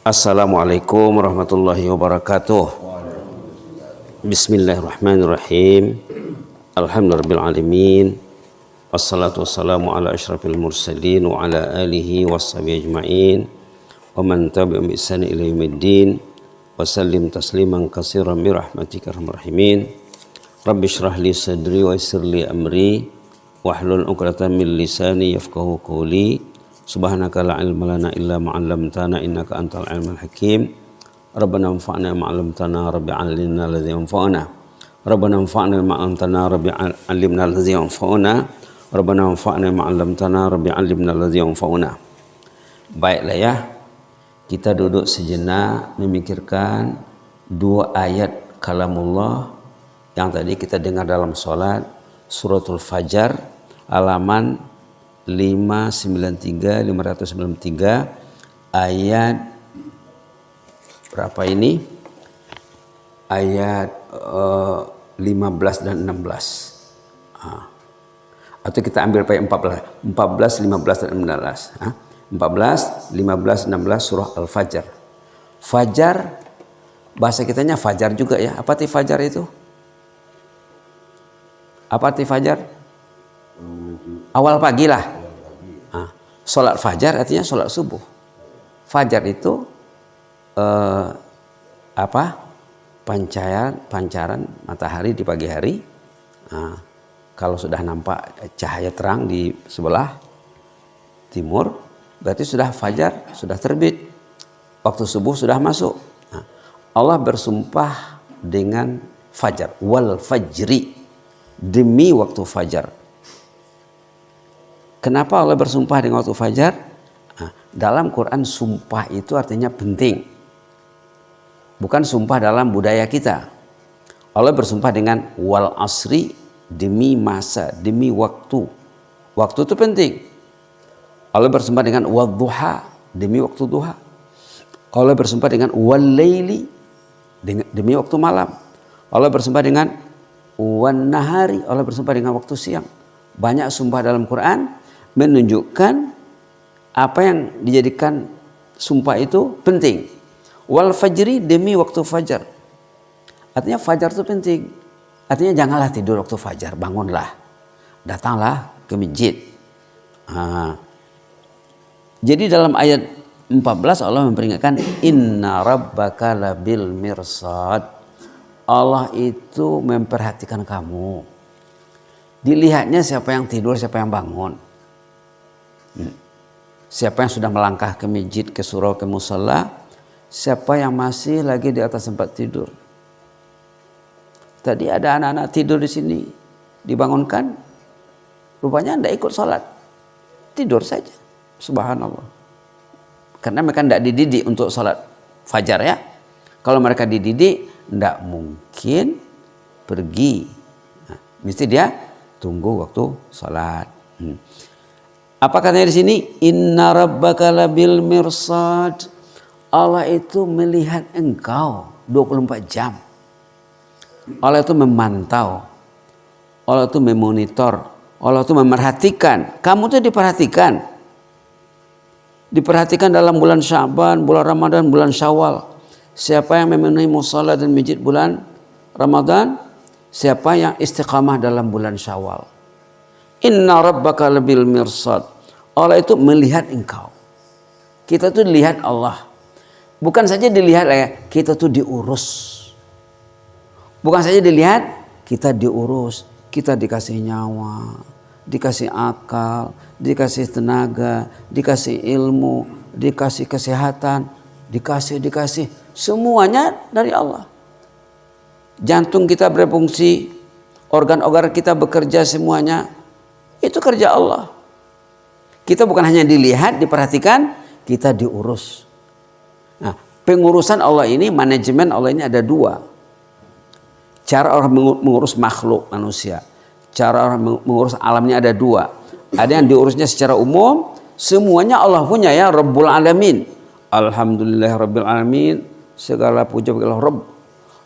Assalamualaikum warahmatullahi wabarakatuh. Bismillahirrahmanirrahim. Alhamdulillahirrahmanirrahim. Wassalatu wassalamu ala asyrafil mursalin wa ala alihi washabihi ajma'in wa man tabi'ahum bi ihsan ila yaumiddin wa sallim tasliman katsiran bi rahmatika arhamar rahimin. Rabbi shrah li sadri wa yassir li amri wahlul 'uqdatam min lisani yafqahu qawli. Subhanaka la ilma lana illa ma 'allamtana innaka antal alimul hakim. Rabbana anfa'na ma 'allamtana rabbi 'allimna alladzi yanfa'una. Rabbana anfa'na ma 'allamtana rabbi 'allimna alladzi yanfa'una. Rabbana anfa'na ma 'allamtana rabbi 'allimna alladzi yanfa'una. Baiklah ya, kita duduk sejenak memikirkan dua ayat kalamullah yang tadi kita dengar dalam salat, suratul Fajar halaman 593 ayat berapa ini? Ayat 15 dan 16. Atau kita ambil ayat 14, 15 dan 16. 14, 15, 16 surah Al-Fajr. Fajar bahasa kitanya fajar juga ya. Apa arti fajar itu? Apa arti fajar? Awal pagi lah. Sholat fajar artinya sholat subuh. Fajar itu pancaran matahari di pagi hari. Kalau sudah nampak cahaya terang di sebelah timur, berarti sudah fajar, sudah terbit. Waktu subuh sudah masuk. Allah bersumpah dengan fajar, wal fajri, demi waktu fajar. Kenapa Allah bersumpah dengan waktu fajar? Dalam Quran sumpah itu artinya penting. Bukan sumpah dalam budaya kita. Allah bersumpah dengan wal asri, demi masa, demi waktu. Waktu itu penting. Allah bersumpah dengan wadduha, demi waktu duha. Allah bersumpah dengan wal laili, demi waktu malam. Allah bersumpah dengan wan nahari, Allah bersumpah dengan waktu siang. Banyak sumpah dalam Quran menunjukkan apa yang dijadikan sumpah itu penting. Wal fajri, demi waktu fajar. Artinya fajar itu penting. Artinya janganlah tidur waktu fajar, bangunlah. Datanglah ke masjid. Jadi dalam ayat 14 Allah memperingatkan inna rabbaka labil mirsad. Allah itu memperhatikan kamu. Dilihatnya siapa yang tidur, siapa yang bangun. Siapa yang sudah melangkah ke masjid, ke surau, ke musalla, siapa yang masih lagi di atas tempat tidur. Tadi ada anak-anak tidur di sini, dibangunkan, rupanya tidak ikut sholat, tidur saja. Subhanallah. Karena mereka tidak dididik untuk sholat fajar ya. Kalau mereka dididik, tidak mungkin pergi. Mesti dia tunggu waktu sholat. Apa katanya di sini? Inna rabbaka labil mirsad. Allah itu melihat engkau 24 jam. Allah itu memantau. Allah itu memonitor. Allah itu memerhatikan. Kamu itu diperhatikan. Diperhatikan dalam bulan Sya'ban, bulan Ramadan, bulan Syawal. Siapa yang memenuhi musalla dan masjid bulan Ramadan? Siapa yang istiqamah dalam bulan Syawal? Inna rabbaka labil mirsad. Allah itu melihat engkau. Kita tuh dilihat Allah. Bukan saja dilihat ya, kita tuh diurus. Bukan saja dilihat, kita diurus. Kita dikasih nyawa, dikasih akal, dikasih tenaga, dikasih ilmu, dikasih kesehatan, dikasih. Semuanya dari Allah. Jantung kita berfungsi, organ-organ kita bekerja semuanya. Itu kerja Allah. Kita bukan hanya dilihat, diperhatikan, kita diurus. Nah, pengurusan Allah ini, manajemen Allah ini ada dua. Cara orang mengurus makhluk manusia. Cara orang mengurus alamnya ada dua. Ada yang diurusnya secara umum, semuanya Allah punya ya, Rabbul Alamin. Alhamdulillah Rabbil Alamin. Segala puja bagi Allah Rabb.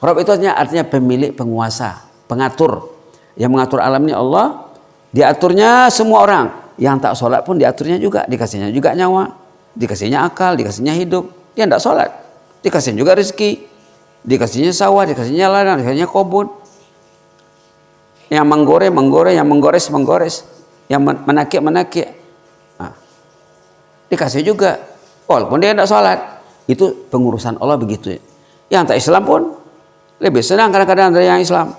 Rabb itu artinya pemilik, penguasa, pengatur. Yang mengatur alam ini Allah. Diaturnya semua orang. Yang tak sholat pun diaturnya juga. Dikasihnya juga nyawa. Dikasihnya akal, dikasihnya hidup. dia tidak sholat. Dikasih juga rezeki, dikasihnya sawah, dikasihnya ladang, dikasihnya kebun. Yang menggoreng, yang menggores, yang menakik. Nah, dikasih juga, walaupun dia tidak sholat. Itu pengurusan Allah begitu. Yang tak Islam pun lebih senang kadang-kadang dari yang Islam.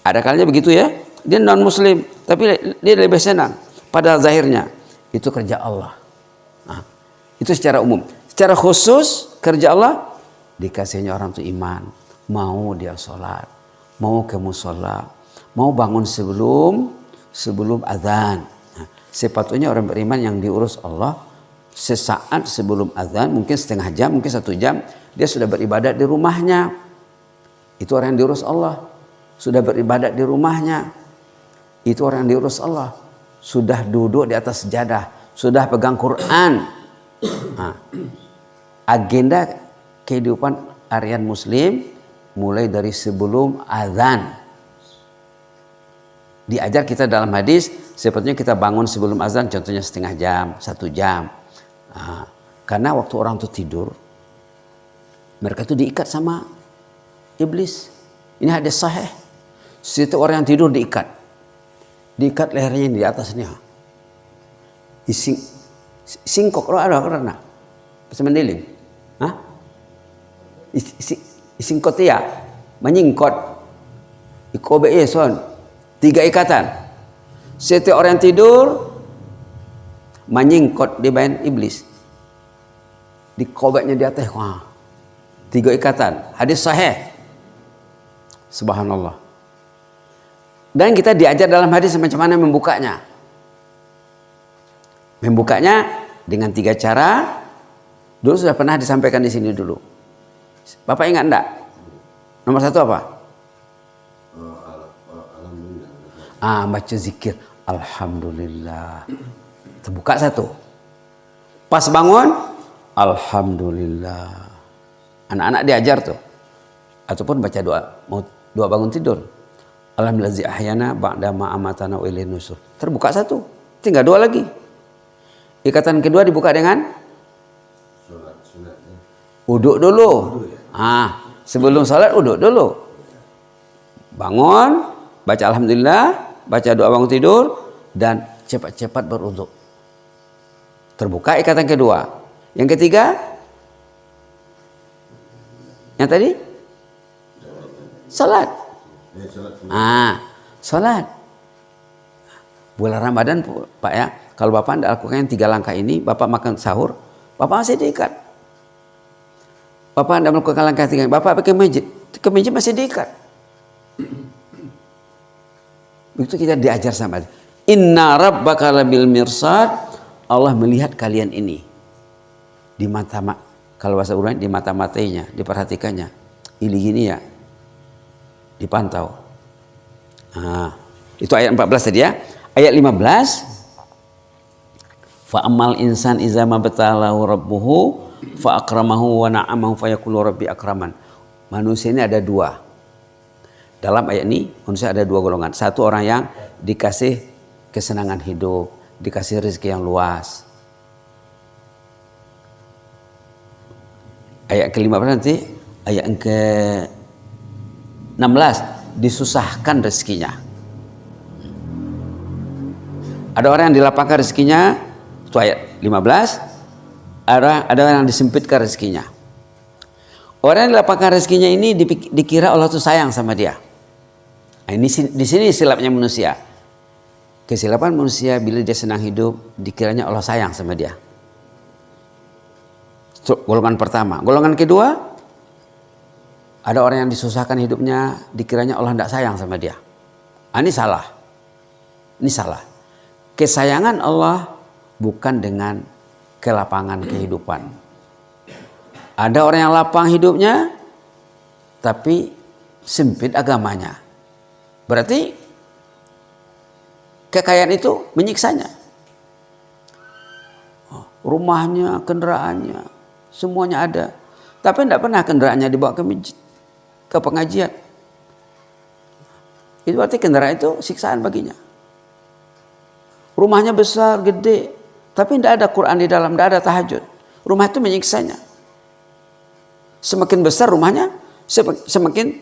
Ada kalanya begitu ya, dia non Muslim, tapi dia lebih senang. Pada zahirnya itu kerja Allah. Nah, itu secara umum. Secara khusus kerja Allah, dikasihnya orang itu iman, mau dia sholat, mau ke musola, mau bangun sebelum azan. Nah, sepatutnya orang beriman yang diurus Allah sesaat sebelum azan, mungkin setengah jam, mungkin 1 jam, dia sudah beribadat di rumahnya. Itu orang yang diurus Allah. Sudah beribadat di rumahnya. Itu orang yang diurus Allah. Sudah duduk di atas sejadah, sudah pegang Quran. Nah, agenda kehidupan harian Muslim mulai dari sebelum azan. Diajar kita dalam hadis, sepertinya kita bangun sebelum azan, contohnya setengah jam, 1 jam. Nah, karena waktu orang itu tidur, mereka itu diikat sama iblis. Ini hadis sahih. Setiap orang yang tidur diikat lehernya di atasnya. Singkok lo ada karena semendiling. Hah? Singkot ya, menyingkot. Ikobe son. 3 ikatan. Setiap orang yang tidur menyingkot di badan iblis. Dikobeknya di atas. Wah. 3 ikatan. Hadis sahih. Subhanallah. Dan kita diajar dalam hadis macam mana membukanya. Membukanya dengan 3 cara. Dulu sudah pernah disampaikan di sini dulu. Bapak ingat enggak? Nomor 1 apa? Baca zikir. Alhamdulillah. Terbuka 1. Pas bangun. Alhamdulillah. Anak-anak diajar tuh. Ataupun baca doa. Mau doa bangun tidur. Alhamdulillah ahyana ba'da ma amatana wa ilaihi nusur. Terbuka 1. Tinggal 2 lagi. Ikatan kedua dibuka dengan uduk dulu. Sebelum salat uduk dulu. Bangun, baca alhamdulillah, baca doa bangun tidur, dan cepat-cepat beruduk. Terbuka ikatan kedua. Yang ketiga, yang tadi salat. Salat. Bulan Ramadan Pak ya, kalau Bapak tidak lakukan 3 langkah ini, Bapak makan sahur, Bapak masih diikat. Bapak tidak melakukan langkah 3, Bapak ke masjid masih diikat. Begitu kita diajar sama dia. Inna rabbaka labil mirsad. Allah melihat kalian ini. Di mata, kalau bahasa Urban, di mata-matanya, diperhatikannya. Ini gini ya. Dipantau. Itu ayat 14 tadi ya. Ayat 15. Fa amal insan iza mabtalahu rabbuhu fa akramahu wa na'amahu fa yaqulu rabbi akraman. Manusia ini ada 2. Dalam ayat ini manusia ada 2 golongan. 1 orang yang dikasih kesenangan hidup, dikasih rezeki yang luas. Ayat ke-15 nanti, ayat ke-16 disusahkan rezekinya. Ada orang yang dilapangkan rezekinya, itu ayat 15. Ada orang yang disempitkan rezekinya. Orang yang dilapangkan rezekinya ini dikira Allah tuh sayang sama dia. Nah, ini di sini silapnya manusia. Kesilapan manusia bila dia senang hidup, dikiranya Allah sayang sama dia. Golongan pertama. Golongan kedua, ada orang yang disusahkan hidupnya, dikiranya Allah tidak sayang sama dia. Ini salah. Ini salah. Kesayangan Allah bukan dengan kelapangan kehidupan. Ada orang yang lapang hidupnya, tapi sempit agamanya. Berarti kekayaan itu menyiksanya. Rumahnya, kendaraannya, semuanya ada. Tapi tidak pernah kendaraannya dibawa ke masjid, ke pengajian. Itu berarti kendaraan itu siksaan baginya. Rumahnya besar, gede, tapi tidak ada Quran di dalam, tidak ada tahajud. Rumah itu menyiksanya. Semakin besar rumahnya, semakin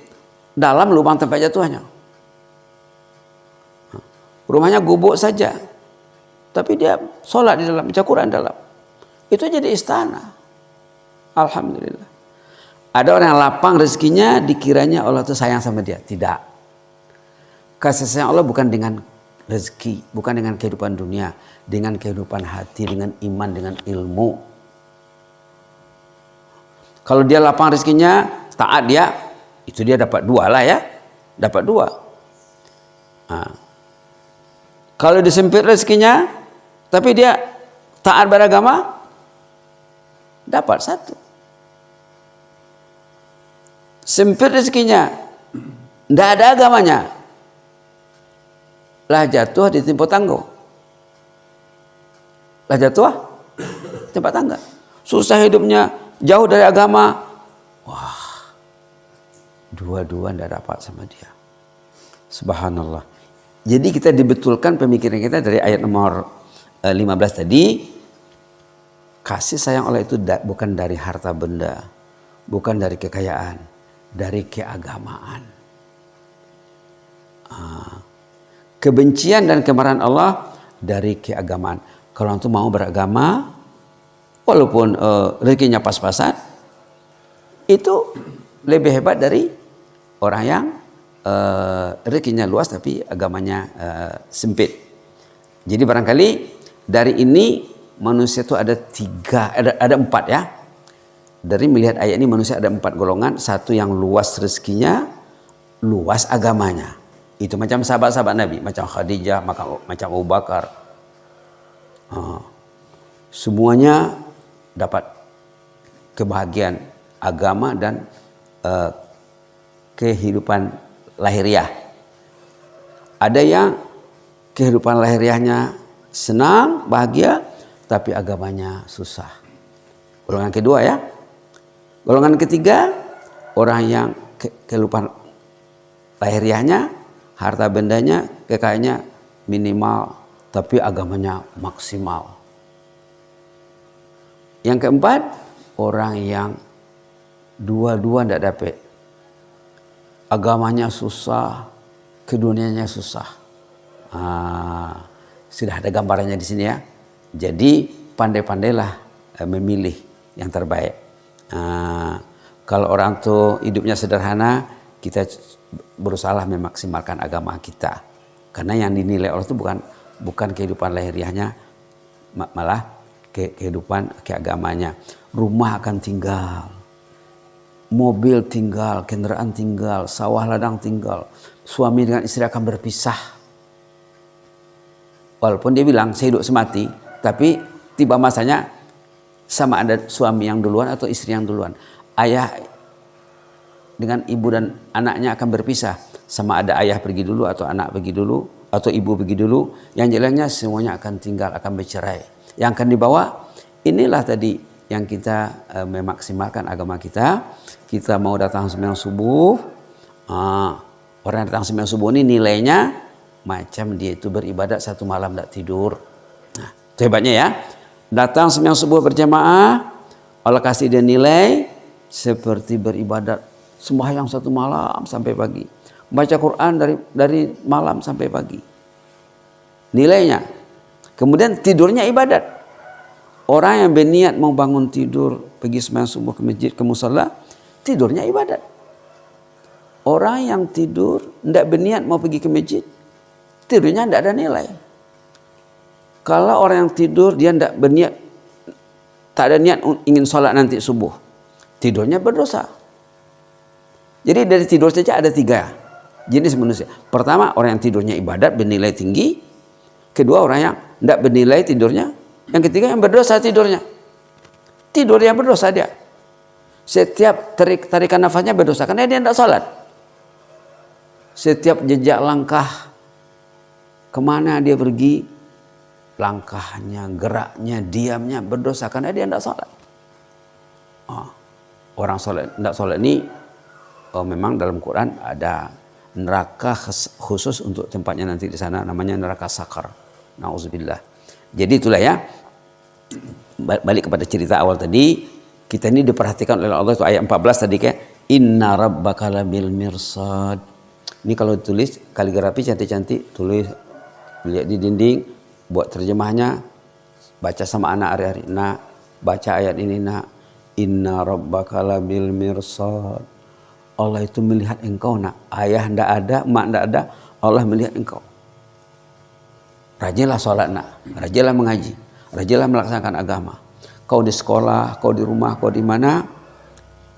dalam lubang tempat jatuhnya. Rumahnya gubuk saja, tapi dia sholat di dalam, baca Quran dalam. Itu jadi istana. Alhamdulillah. Ada orang yang lapang rezekinya, dikiranya Allah itu sayang sama dia. Tidak. Kasih sayang Allah bukan dengan rezeki, bukan dengan kehidupan dunia, dengan kehidupan hati, dengan iman, dengan ilmu. Kalau dia lapang rezekinya, taat dia, itu dia dapat 2 lah ya. Dapat 2. Nah. Kalau disempit rezekinya, tapi dia taat beragama, dapat 1. Sempit rezekinya, tidak ada agamanya, lah jatuh di tempat tangga. Lah jatuh tempat tangga. Susah hidupnya, jauh dari agama. Wah, dua-dua tidak dapat sama dia. Subhanallah. Jadi kita dibetulkan pemikiran kita dari ayat nomor 15 tadi. Kasih sayang Allah itu bukan dari harta benda, bukan dari kekayaan, dari keagamaan. Kebencian dan kemarahan Allah dari keagamaan. Kalau antum mau beragama, walaupun rezekinya pas-pasan, itu lebih hebat dari orang yang rezekinya luas tapi agamanya sempit. Jadi barangkali dari ini manusia itu ada 4 ya. Dari melihat ayat ini manusia ada 4 golongan. Satu yang luas rezekinya, luas agamanya. Itu macam sahabat-sahabat Nabi, macam Khadijah, macam Abu Bakar. Semuanya dapat kebahagiaan agama dan kehidupan lahiriah. Ada yang kehidupan lahiriahnya senang, bahagia, tapi agamanya susah. Golongan kedua ya. Golongan ketiga, orang yang kehidupan lahiriahnya, harta bendanya, kekayaannya minimal, tapi agamanya maksimal. Yang keempat, orang yang dua-dua tidak dapat. Agamanya susah, kedunianya susah. Sudah ada gambarannya di sini ya. Jadi pandai-pandailah memilih yang terbaik. Kalau orang tuh hidupnya sederhana, kita berusaha memaksimalkan agama kita. Karena yang dinilai Allah itu bukan kehidupan lahiriahnya, malah kehidupan keagamanya. Rumah akan tinggal, mobil tinggal, kendaraan tinggal, sawah ladang tinggal, suami dengan istri akan berpisah. Walaupun dia bilang saya hidup semati, tapi tiba masanya sama ada suami yang duluan atau istri yang duluan. Ayah dengan ibu dan anaknya akan berpisah. Sama ada ayah pergi dulu atau anak pergi dulu atau ibu pergi dulu. Yang jalannya semuanya akan tinggal, akan bercerai. Yang akan dibawa, inilah tadi yang kita memaksimalkan agama kita. Kita mau datang sembahyang subuh. Orang yang datang sembahyang subuh ini nilainya macam dia itu beribadat 1 malam tidak tidur. Nah, itu hebatnya ya. Datang sembahyang subuh berjamaah, Allah kasih dia nilai seperti beribadat sembahyang 1 malam sampai pagi. Baca Quran dari malam sampai pagi. Nilainya. Kemudian tidurnya ibadat. Orang yang berniat mau bangun tidur, pergi sembahyang subuh ke masjid, ke musala, tidurnya ibadat. Orang yang tidur, tidak berniat mau pergi ke masjid, tidurnya tidak ada nilai. Kalau orang yang tidur, dia tidak berniat, tak ada niat ingin sholat nanti subuh, tidurnya berdosa. Jadi dari tidur saja ada 3 jenis manusia. Pertama, orang yang tidurnya ibadat bernilai tinggi. Kedua, orang yang tidak bernilai tidurnya. Yang ketiga, yang berdosa tidurnya. Tidur yang berdosa dia. Setiap tarikan nafasnya berdosa karena dia tidak sholat. Setiap jejak langkah kemana dia pergi, langkahnya, geraknya, diamnya berdosa karena dia tidak sholat. Orang tidak sholat ini memang dalam Quran ada neraka khusus untuk tempatnya nanti di sana, namanya neraka sakar. Nauzubillah. Jadi itulah ya. balik kepada cerita awal tadi, kita ini diperhatikan oleh Allah itu ayat 14 tadi kayak inna rabbaka labil mirsad. Ini kalau ditulis kaligrafi cantik-cantik, tulis lihat di dinding, buat terjemahnya, baca sama anak hari-hari. Nak, baca ayat ini nak. Inna rabbaka labil mirsad. Allah itu melihat engkau nak. Ayah ndak ada, mak ndak ada, Allah melihat engkau. Rajinlah sholat nak, rajinlah mengaji, rajinlah melaksanakan agama. Kau di sekolah, kau di rumah, kau di mana,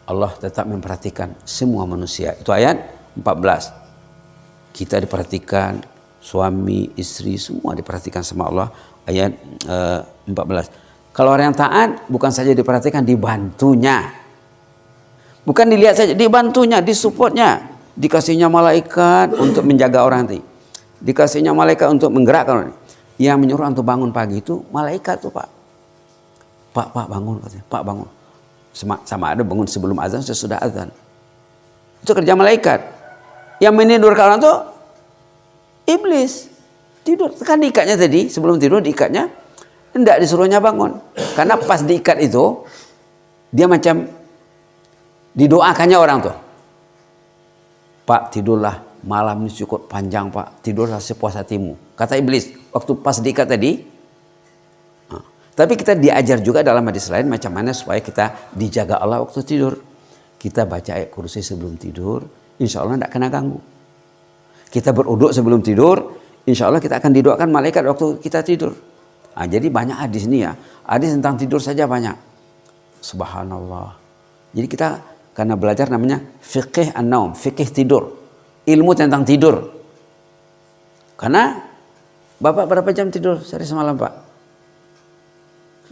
Allah tetap memperhatikan semua manusia. Itu ayat 14. Kita diperhatikan, suami, istri, semua diperhatikan sama Allah. Ayat 14. Kalau orang yang taat, bukan saja diperhatikan, dibantunya. Bukan dilihat saja, dibantunya, disupportnya. Dikasihnya malaikat untuk menjaga orang tadi. Dikasihnya malaikat untuk menggerakkan orang. Yang menyuruh untuk bangun pagi itu malaikat tuh Pak. Pak bangun katanya. Pak bangun. Sama ada bangun sebelum azan, sesudah azan. Itu kerja malaikat. Yang menidurkan orang tuh iblis. Tidur. Kan diikatnya tadi, sebelum tidur diikatnya. Tidak disuruhnya bangun. Karena pas diikat itu, dia macam didoakannya orang tuh. Pak tidurlah, malam ini cukup panjang Pak, tidurlah sepuas hatimu. Kata iblis, waktu pas diikat tadi. Tapi kita diajar juga dalam hadis lain macam mana supaya kita dijaga Allah waktu tidur. Kita baca ayat kursi sebelum tidur, insya Allah tidak kena ganggu. Kita beruduk sebelum tidur, insya Allah kita akan didoakan malaikat waktu kita tidur. Jadi banyak hadis nih ya, hadis tentang tidur saja banyak. Subhanallah. Jadi kita karena belajar namanya fiqih an-naum, fiqih tidur, ilmu tentang tidur. Karena Bapak berapa jam tidur sehari semalam Pak?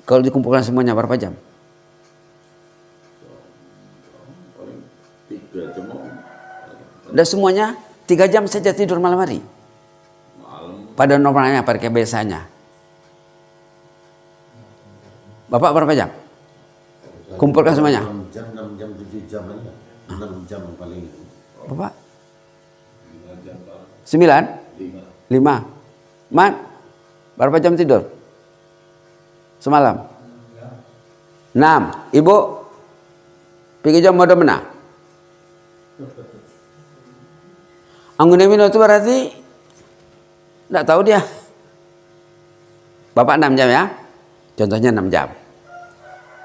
Kalau dikumpulkan semuanya berapa jam? 3 jam. Dan semuanya 3 jam saja tidur malam hari. Pada normalnya, pada kebiasaannya. Bapak berapa jam? Kumpulkan semuanya. 6 jam, 7 jam aja. 6 jam paling. Bapak? 9? 5. Mat? Berapa jam tidur? Semalam? 6. Ibu? Pergi jam bodoh benar? Anggun Emino itu berarti tidak tahu dia. Bapak 6 jam ya? Contohnya 6 jam.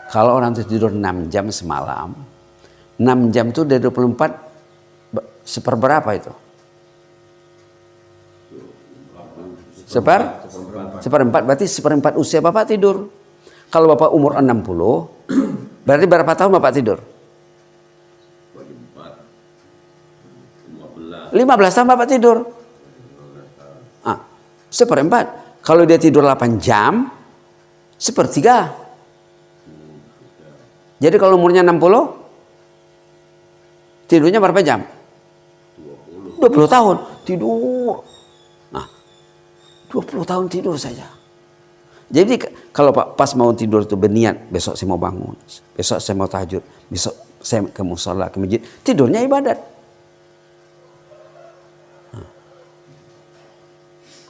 Kalau orang itu tidur 6 jam semalam, 6 jam itu dari 24 seperberapa itu? Seperempat, berarti seperempat usia Bapak tidur. Kalau Bapak umur 60, berarti berapa tahun Bapak tidur? 15 tahun Bapak tidur. Seperempat. Kalau dia tidur 8 jam, sepertiga. Jadi kalau umurnya 60, tidurnya berapa jam? 20 tahun tidur. Nah, 20 tahun tidur saja. Jadi kalau Pak pas mau tidur itu berniat, besok saya mau bangun, besok saya mau tahajud, besok saya ke mushola, ke masjid, tidurnya ibadat.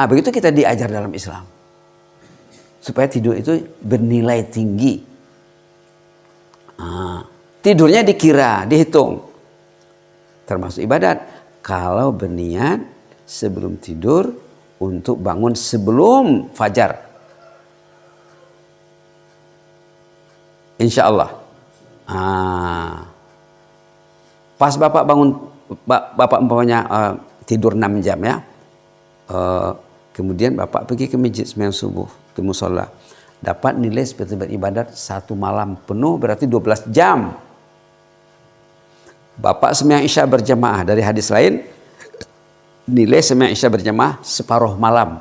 Begitu kita diajar dalam Islam. Supaya tidur itu bernilai tinggi. Tidurnya dikira, dihitung. Termasuk ibadat. Kalau berniat sebelum tidur untuk bangun sebelum fajar. Insya Allah. Pas Bapak bangun, Bapak umpamanya tidur 6 jam ya. Kemudian Bapak pergi ke masjid sembahyang subuh, ke mushola. Dapat nilai seperti beribadat 1 malam penuh, berarti 12 jam. Bapak sembahyang isya berjamaah, dari hadis lain, nilai sembahyang isya berjamaah separuh malam.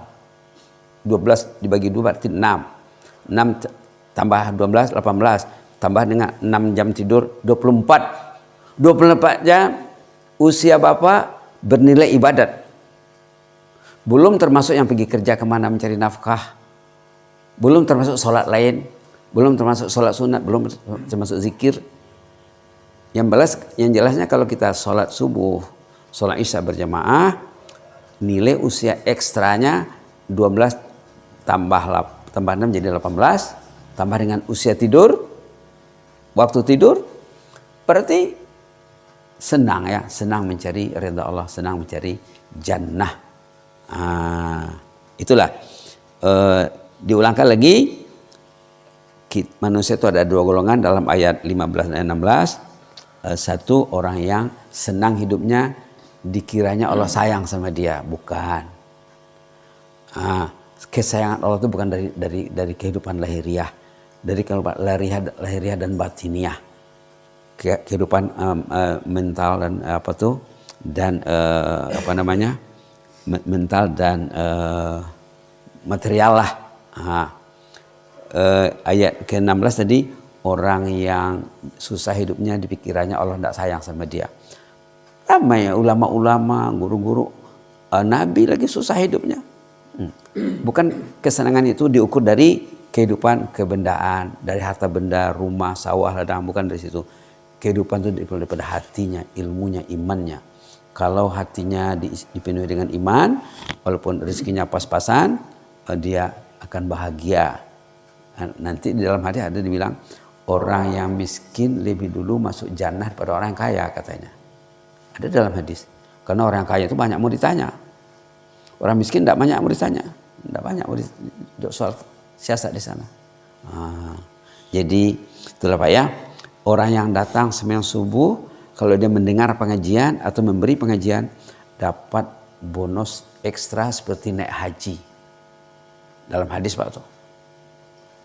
12 dibagi 2 berarti 6. 6 tambah 12, 18. Tambah dengan 6 jam tidur, 24. 24 jam usia Bapak bernilai ibadat. Belum termasuk yang pergi kerja kemana mencari nafkah. Belum termasuk sholat lain. Belum termasuk sholat sunat. Belum termasuk zikir. Yang jelasnya kalau kita sholat subuh, sholat isya berjamaah, nilai usia ekstranya 12 tambah 6 jadi 18. tambah dengan usia tidur, waktu tidur, berarti senang ya, senang mencari ridha Allah, senang mencari jannah. Itulah diulangkan lagi, manusia itu ada 2 golongan dalam ayat 15 dan 16. Satu, orang yang senang hidupnya dikiranya Allah sayang sama dia, bukan. Kesayangan Allah itu bukan dari kehidupan lahiriah, dari kehidupan lahiriah dan batiniah, kehidupan mental dan mental dan material lah. Ayat ke-16 tadi, orang yang susah hidupnya dipikirannya Allah tidak sayang sama dia. Ramai ulama-ulama, guru-guru, nabi lagi susah hidupnya. Bukan kesenangan itu diukur dari kehidupan kebendaan, dari harta benda, rumah, sawah, ladang, bukan dari situ. Kehidupan itu daripada hatinya, ilmunya, imannya. Kalau hatinya dipenuhi dengan iman, walaupun rezekinya pas-pasan, dia akan bahagia. Nanti di dalam hadis ada dibilang, orang yang miskin lebih dulu masuk jannah daripada orang yang kaya, katanya. Ada dalam hadis. Karena orang yang kaya itu banyak mau ditanya. Orang miskin tidak banyak mau ditanya. Tidak banyak mau soal siasat di sana. Jadi itulah Pak ya. Orang yang datang sembahyang subuh, kalau dia mendengar pengajian atau memberi pengajian, dapat bonus ekstra seperti naik haji. Dalam hadis Pak tuh.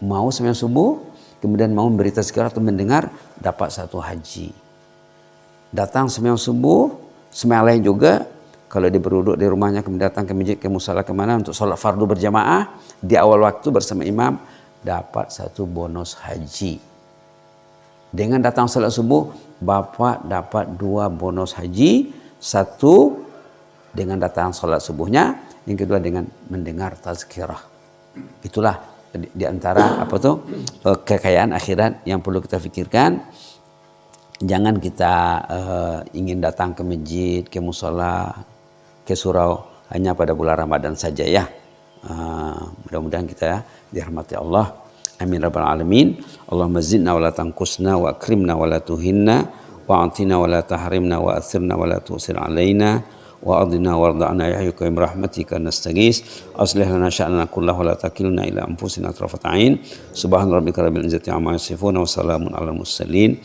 Mau sembahyang subuh, kemudian mau memberi tazkirah atau mendengar, dapat 1 haji. Datang sembahyang subuh, sembahyang lain juga, kalau dia berwuduk di rumahnya, kemudian datang ke masjid, ke musala, kemana untuk sholat fardu berjamaah, di awal waktu bersama imam, dapat 1 bonus haji. Dengan datang sholat subuh, Bapak dapat 2 bonus haji. 1 dengan datang sholat subuhnya, yang kedua dengan mendengar tazkirah. Itulah di antara kekayaan akhirat yang perlu kita pikirkan. Jangan kita ingin datang ke masjid, ke musala, ke surau hanya pada bulan Ramadan saja ya. Mudah-mudahan kita dirahmati Allah. Amin rabbal alamin. Allahumma zidna wa la tanqusna wa akrimna wa la tuhinna wa atina wa la tahrimna wa athirna wa la tusir alaina wa adina warda'na ya hayyu qayyum rahmatika nastaghis. Aslih lana sya'nana kullahu wa la takilna ila anfusina tarfat ain. Subhana rabbika rabbil izzati amma yasifun wa salamun alal mursalin.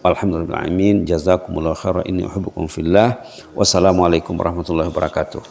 Alhamdulillah, amin. Jazakumullah khairan, inni uhibbukum fillah. Wassalamualaikum warahmatullahi wabarakatuh.